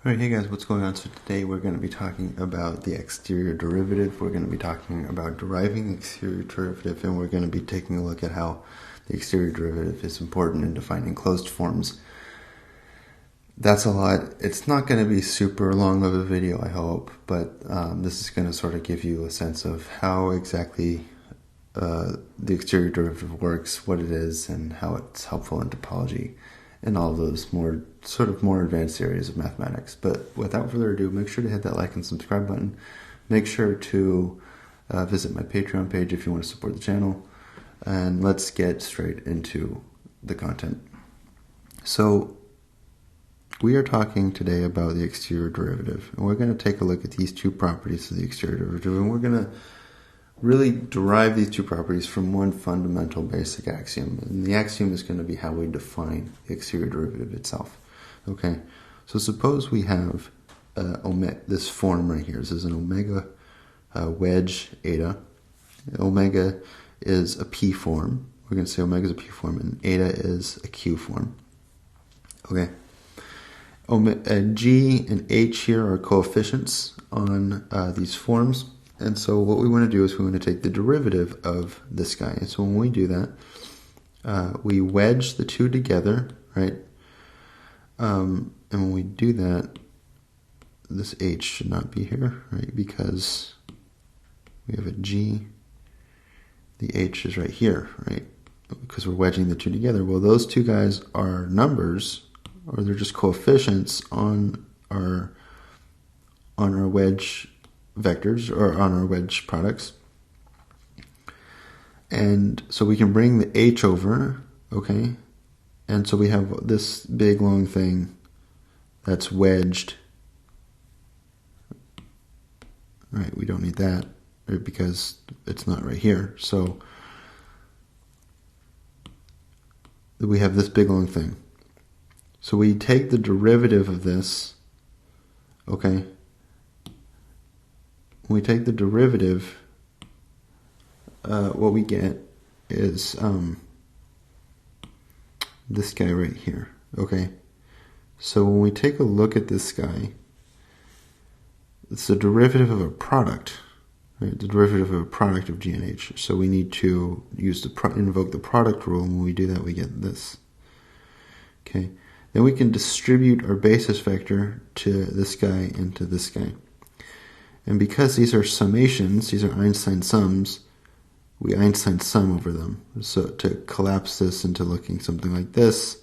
Alright, hey guys, what's going on? So today we're going to be talking about the exterior derivative. We're going to be talking about deriving the exterior derivative, and we're going to be taking a look at how the exterior derivative is important in defining closed forms. That's a lot. It's not going to be super long of a video, I hope, but this is going to sort of give you a sense of how exactly the exterior derivative works, what it is, and how it's helpful in topology and all those more advanced areas of mathematics. But without further ado, make sure to hit that like and subscribe button. Make sure to visit my Patreon page if you want to support the channel. And let's get straight into the content. So we are talking today about the exterior derivative, and we're going to take a look at these two properties of the exterior derivative, and we're going to really derive these two properties from one fundamental basic axiom. And the axiom is going to be how we define the exterior derivative itself. Okay, so suppose we have this form right here. This is an omega wedge eta. Omega is a P form. We're going to say omega is a P form, and eta is a Q form. Okay. G and H here are coefficients on these forms. And so what we want to do is we want to take the derivative of this guy. And so when we do that, we wedge the two together, right? And when we do that, this H should not be here, right? Because we have a G. The H is right here, right? Because we're wedging the two together. Well, those two guys are numbers, or they're just coefficients on our wedge vectors, or on our wedge products. And so we can bring the H over, okay? And so we have this big long thing that's wedged. Right, we don't need that, right, because it's not right here. So we have this big long thing. So we take the derivative of this, okay? When we take the derivative, what we get is this guy right here, okay? So when we take a look at this guy, it's the derivative of a product, right? The derivative of a product of G and H. So we need to use invoke the product rule, and when we do that, we get this. Okay. Then we can distribute our basis vector to this guy and to this guy. And because these are summations, these are Einstein sums, we Einstein sum over them. So to collapse this into looking something like this,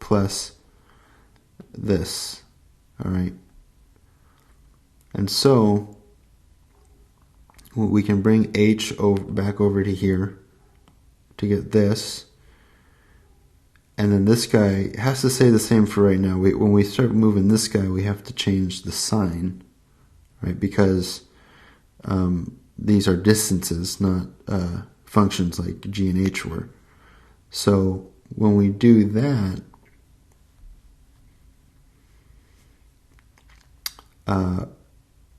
plus this, all right? And so we can bring H back over to here to get this. And then this guy has to stay the same for right now. When we start moving this guy, we have to change the sign, right? Because these are distances, not functions like G and H were. So when we do that,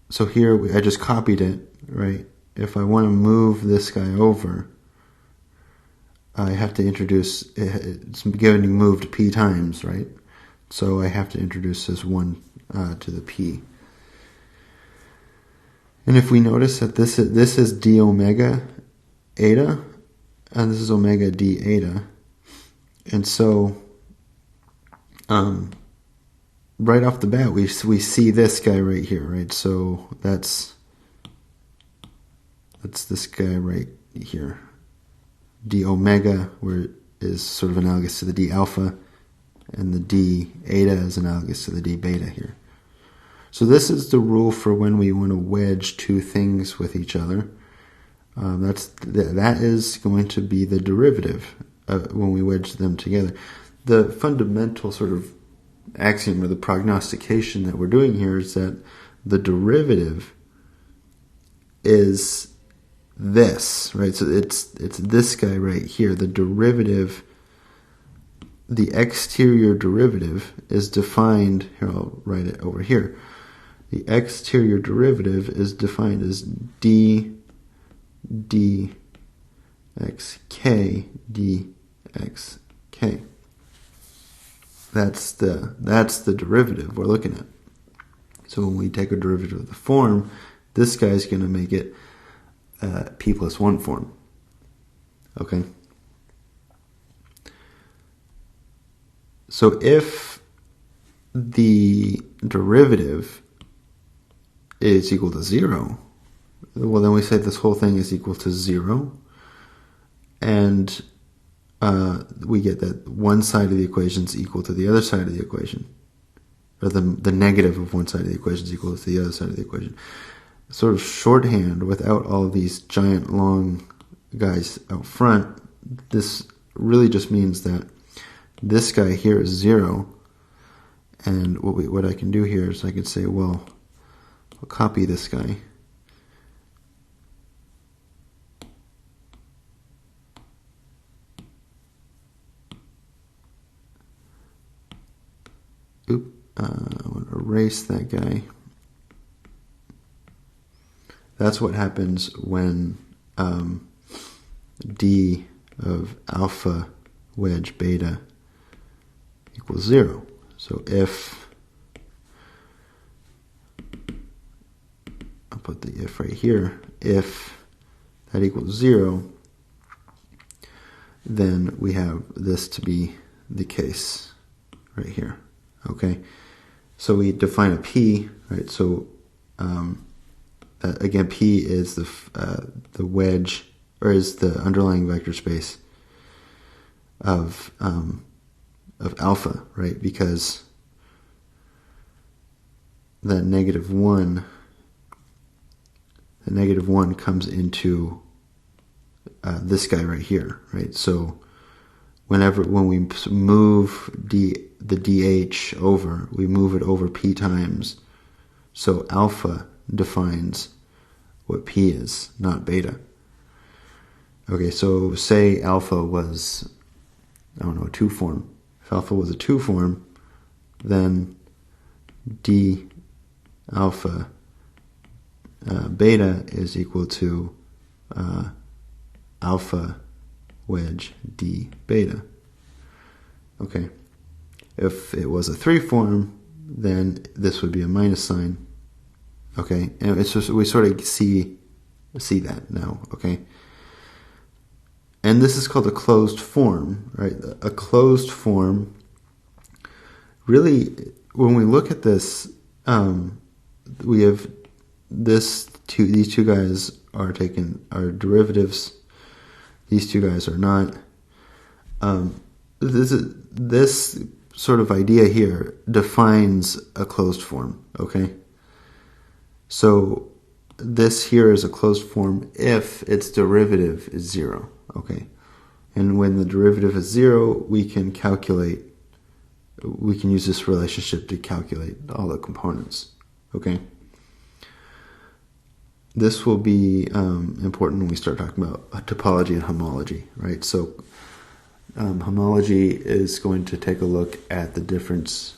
so here I just copied it, right? If I want to move this guy over, I have to introduce, it's getting moved P times, right? So I have to introduce this 1 to the P. And if we notice that this is d omega eta, and this is omega d eta, and so right off the bat we see this guy right here, right? So that's this guy right here. D omega is sort of analogous to the d alpha, and the d eta is analogous to the d beta here. So this is the rule for when we want to wedge two things with each other. That is going to be the derivative when we wedge them together. The fundamental sort of axiom or the prognostication that we're doing here is that the derivative is this, right? So it's this guy right here. The derivative, the exterior derivative is defined, here I'll write it over here. The exterior derivative is defined as d dxk dxk. That's the derivative we're looking at. So when we take a derivative of the form, this guy's going to make it p plus 1 form. Okay? So if the derivative is equal to 0, well, then we say this whole thing is equal to 0, and we get that one side of the equation is equal to the other side of the equation, or the negative of one side of the equation is equal to the other side of the equation. Sort of shorthand, without all of these giant long guys out front, this really just means that this guy here is 0, and what I can do here is I could say, well, I'll copy this guy. I want to erase that guy. That's what happens when d of alpha wedge beta equals 0. So if, I'll put the if right here, if that equals 0, then we have this to be the case right here. Okay, so we define a p, right? So again, p is the wedge, or is the underlying vector space of alpha, right? Because the negative one comes into this guy right here, right? So when we move the dh over, we move it over p times. So alpha defines what p is, not beta. Okay, so say alpha was, I don't know, a 2 form. If alpha was a 2 form, then d alpha beta is equal to alpha wedge d beta. Okay, if it was a 3 form, then this would be a minus sign. Okay, and it's just, we sort of see that now. Okay, and this is called a closed form, right? A closed form. Really, when we look at this, we have these two guys are derivatives. These two guys are not. This sort of idea here defines a closed form, okay? So this here is a closed form if its derivative is 0, okay? And when the derivative is 0, we can use this relationship to calculate all the components, okay? This will be important when we start talking about topology and homology, right? So homology is going to take a look at the difference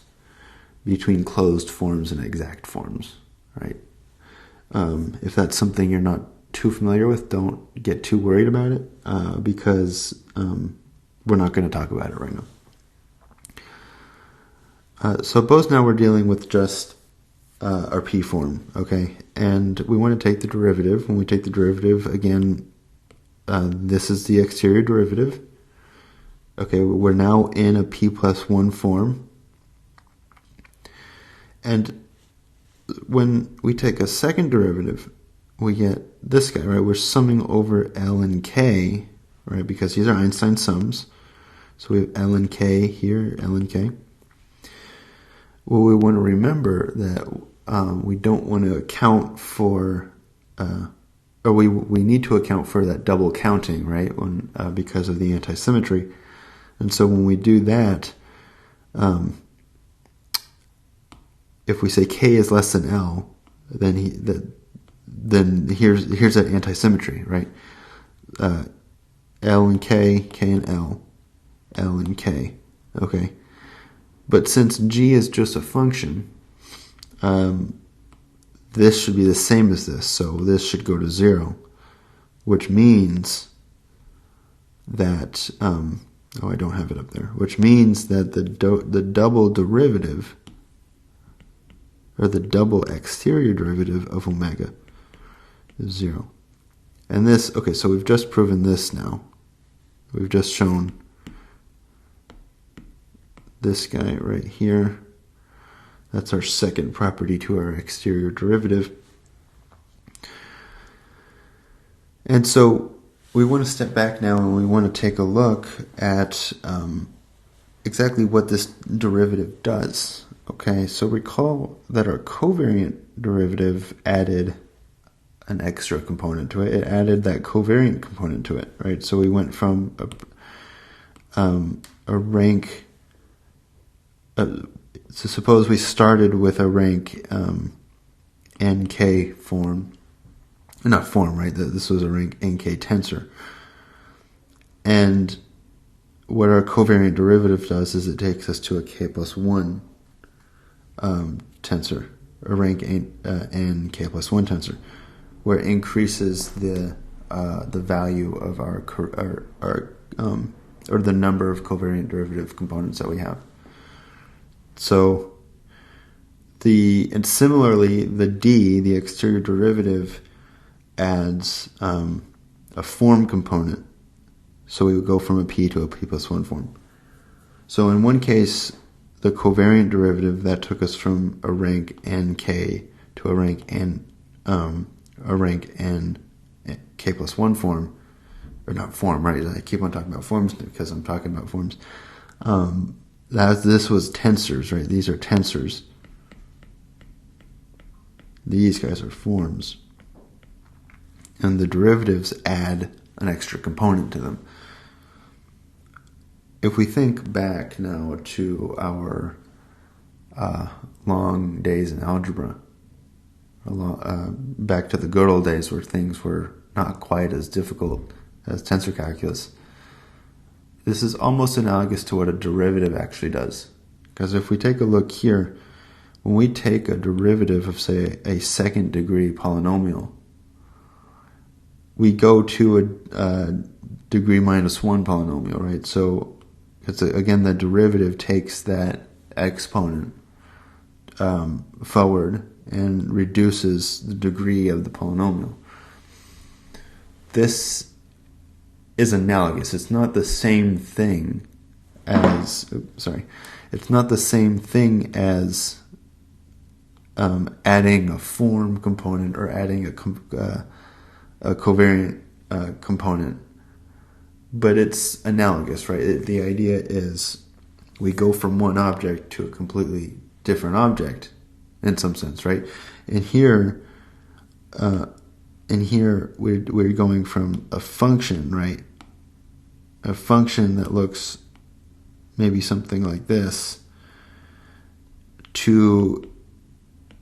between closed forms and exact forms, right? If that's something you're not too familiar with, don't get too worried about it, because we're not going to talk about it right now. Suppose now we're dealing with just our p form, okay? And we want to take the derivative. When we take the derivative, again, this is the exterior derivative. Okay, we're now in a p plus 1 form. And when we take a second derivative, we get this guy, right? We're summing over L and K, right? Because these are Einstein sums. So we have L and K here, L and K. Well, we want to remember that we don't want to account for, or we need to account for that double counting, right? Because of the antisymmetry. And so when we do that, if we say K is less than L, then here's that antisymmetry, right? L and K, K and L, L and K, okay? But since G is just a function, this should be the same as this, so this should go to 0, which means that, I don't have it up there, which means that the double derivative, or the double exterior derivative of omega is 0. And this, okay, so we've just proven this now. We've just shown this guy right here. That's our second property to our exterior derivative. And so we want to step back now and we want to take a look at exactly what this derivative does. Okay, so recall that our covariant derivative added an extra component to it. It added that covariant component to it, right? So we went from a rank. So suppose we started with a rank NK form. Not form, right? This was a rank NK tensor. And what our covariant derivative does is it takes us to a k plus 1 tensor, a rank n k plus 1 tensor, where it increases the value of our or the number of covariant derivative components that we have. So and similarly, the d, the exterior derivative, adds a form component. So we would go from a p to a p plus 1 form. So in one case, the covariant derivative, that took us from a rank nk to a rank n k plus 1 form, or not form, right? I keep on talking about forms because I'm talking about forms. This was tensors, right? These are tensors. These guys are forms. And the derivatives add an extra component to them. If we think back now to our long days in algebra, back to the good old days where things were not quite as difficult as tensor calculus, this is almost analogous to what a derivative actually does. Because if we take a look here, when we take a derivative of, say, a second degree polynomial, we go to a degree minus 1 polynomial, right? So again, the derivative takes that exponent forward and reduces the degree of the polynomial. This is analogous. It's not the same thing as, it's not the same thing as adding a form component or adding a covariant component, but it's analogous, right? The idea is we go from one object to a completely different object in some sense, right? And here we're going from a function, right? A function that looks maybe something like this to,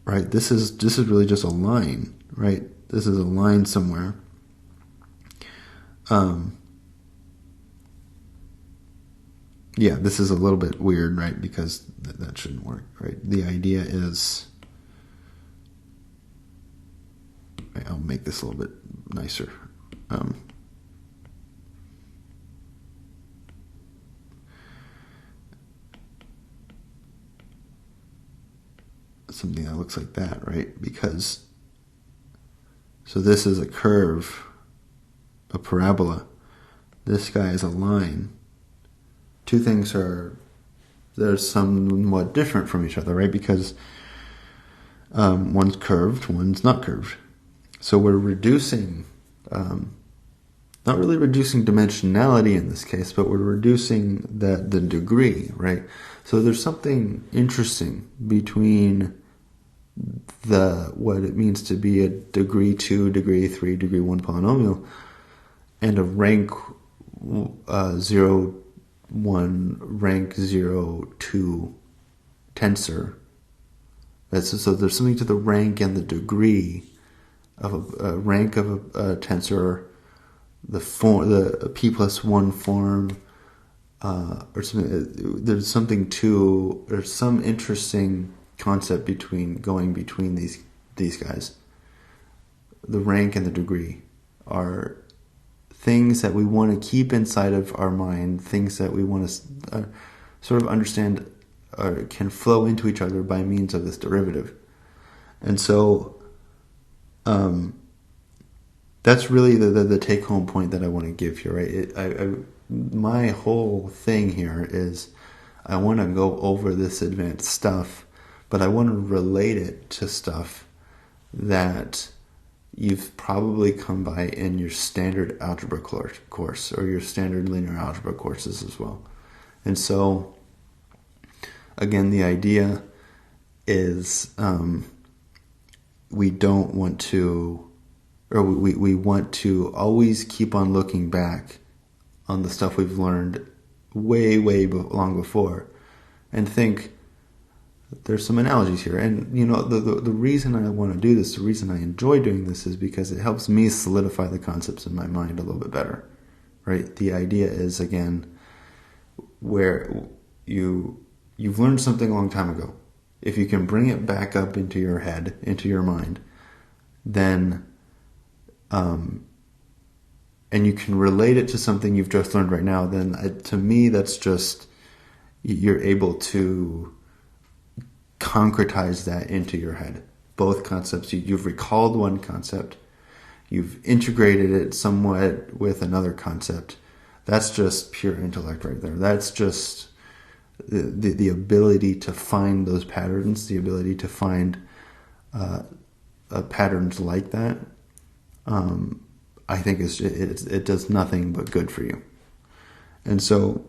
right? This is really just a line, right? This is a line somewhere. Yeah, this is a little bit weird, right? Because that shouldn't work, right? The idea is, I'll make this a little bit nicer. Something that looks like that, right? Because, so this is a curve, a parabola. This guy is a line. Two things they're somewhat different from each other, right? Because one's curved, one's not curved. So we're reducing, not really reducing dimensionality in this case, but we're reducing the degree, right? So there's something interesting between what it means to be a degree 2, degree 3, degree 1 polynomial and a rank 0, 1, rank 0, 2 tensor. So there's something to the rank and the degree of a rank of a tensor, the p plus 1 form, or something. There's some interesting concept between these guys. The rank and the degree are things that we want to keep inside of our mind, things that we want to sort of understand can flow into each other by means of this derivative. And so that's really the take-home point that I want to give here, right? My whole thing here is I want to go over this advanced stuff, but I want to relate it to stuff that you've probably come by in your standard algebra course or your standard linear algebra courses as well. And so, again, the idea is we don't want to, or we want to always keep on looking back on the stuff we've learned way long before and think there's some analogies here. And the reason I want to do this, the reason I enjoy doing this, is because it helps me solidify the concepts in my mind a little bit better, right? The idea is, again, where you've learned something a long time ago. If you can bring it back up into your head, into your mind, then and you can relate it to something you've just learned right now, then to me that's just, you're able to concretize that into your head. Both concepts, you've recalled one concept, you've integrated it somewhat with another concept. That's just pure intellect right there. That's just the ability to find those patterns, the ability to find patterns like that. I think it does nothing but good for you. And so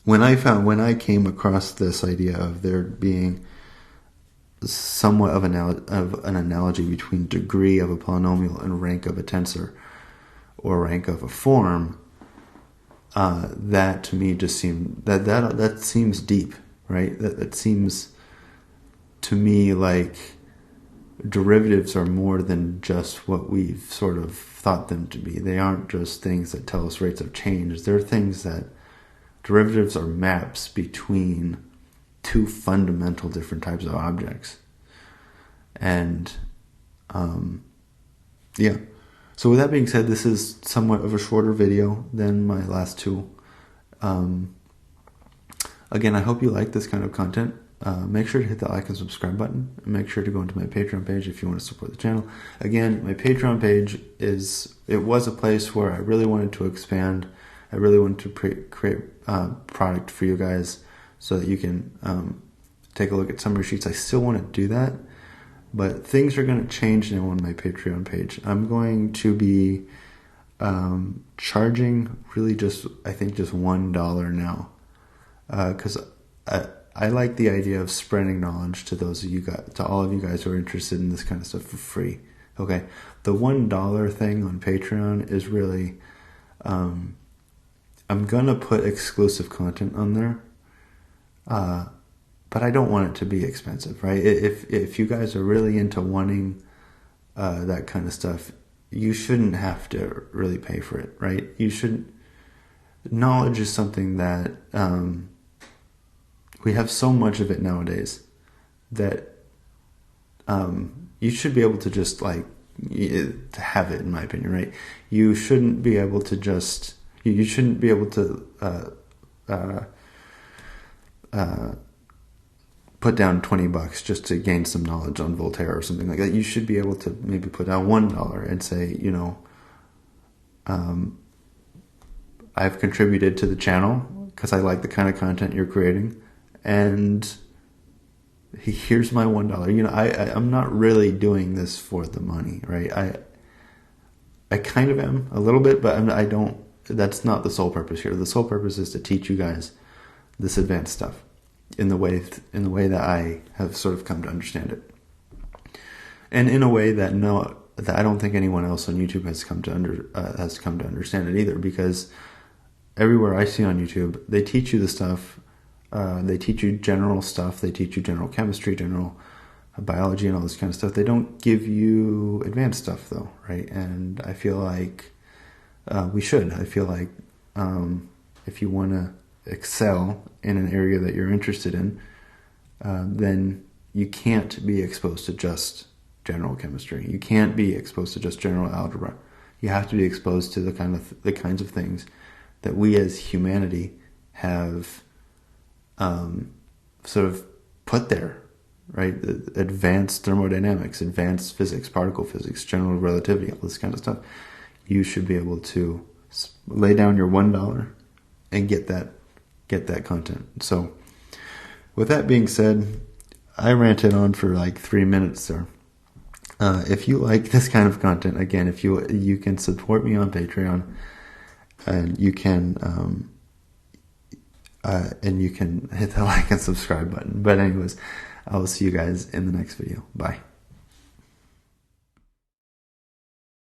when I came across this idea of there being somewhat of an analogy between degree of a polynomial and rank of a tensor or rank of a form, that to me just seemed that seems deep, right? That seems to me like derivatives are more than just what we've sort of thought them to be. They aren't just things that tell us rates of change. They're things that derivatives are maps between two fundamental different types of objects. And yeah. So with that being said, this is somewhat of a shorter video than my last two. Again, I hope you like this kind of content. Make sure to hit that like and subscribe button. Make sure to go into my Patreon page if you want to support the channel. Again, my Patreon page was a place where I really wanted to expand. I really wanted to create product for you guys so that you can take a look at summary sheets. I still want to do that, but things are going to change now on my Patreon page. I'm going to be charging really just $1 now, because I like the idea of spreading knowledge to all of you guys who are interested in this kind of stuff for free. Okay, the $1 thing on Patreon is really, I'm gonna put exclusive content on there, but I don't want it to be expensive, right? If you guys are really into wanting that kind of stuff, you shouldn't have to really pay for it, right? You shouldn't. Knowledge is something that we have so much of it nowadays that you should be able to just to have it, in my opinion, right? You shouldn't be able to just. You shouldn't be able to put down $20 just to gain some knowledge on Voltaire or something like that. You should be able to maybe put down $1 and say, I've contributed to the channel because I like the kind of content you're creating, and here's my $1. I'm not really doing this for the money, right? I kind of am a little bit, but I don't. That's not the sole purpose here. The sole purpose is to teach you guys this advanced stuff in the way that I have sort of come to understand it, and in a way that I don't think anyone else on YouTube has come to understand it either. Because everywhere I see on YouTube, they teach you the stuff. They teach you general stuff. They teach you general chemistry, general biology, and all this kind of stuff. They don't give you advanced stuff, though, right? And I feel like we should. I feel like if you want to excel in an area that you're interested in, then you can't be exposed to just general chemistry. You can't be exposed to just general algebra. You have to be exposed to the kinds of things that we as humanity have sort of put there right? Advanced thermodynamics, advanced physics, particle physics, general relativity, all this kind of stuff. You should be able to lay down your $1 and get that content. So with that being said, I ranted on for like 3 minutes there. If you like this kind of content, again, if you can support me on Patreon, and you can hit the like and subscribe button. But anyways, I will see you guys in the next video. Bye.